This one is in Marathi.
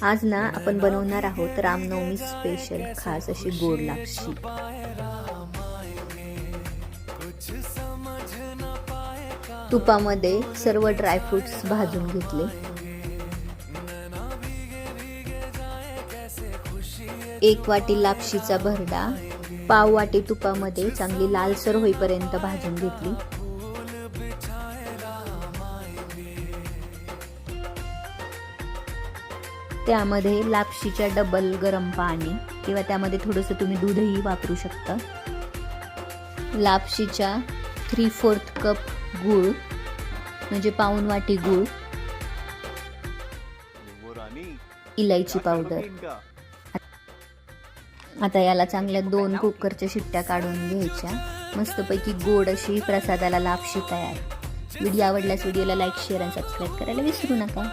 आज ना आपण बनवणार आहोत रामनवमी स्पेशल खास अशी गोड लापशी। तुपामध्ये सर्व ड्रायफ्रुट्स भाजून घेतले। 1 वाटी लापशीचा भरडा पाव वाटी तुपामध्ये चांगली लालसर होईपर्यंत भाजून घेतली। त्यामध्ये लापशीच्या डबल गरम पाणी किंवा त्यामध्ये थोडंसं तुम्ही दूधही वापरू शकता। लापशीच्या 3/4 कप गूळ म्हणजे पाऊण वाटी गूळ, इलायची पावडर। आता याला चांगल्या 2 कुकरच्या शिट्ट्या काढून घ्यायच्या। मस्तपैकी गोड अशी प्रसादाला लापशी तयार। व्हिडिओ आवडल्यास व्हिडिओला लाईक, शेअर आणि सबस्क्राईब करायला विसरू नका।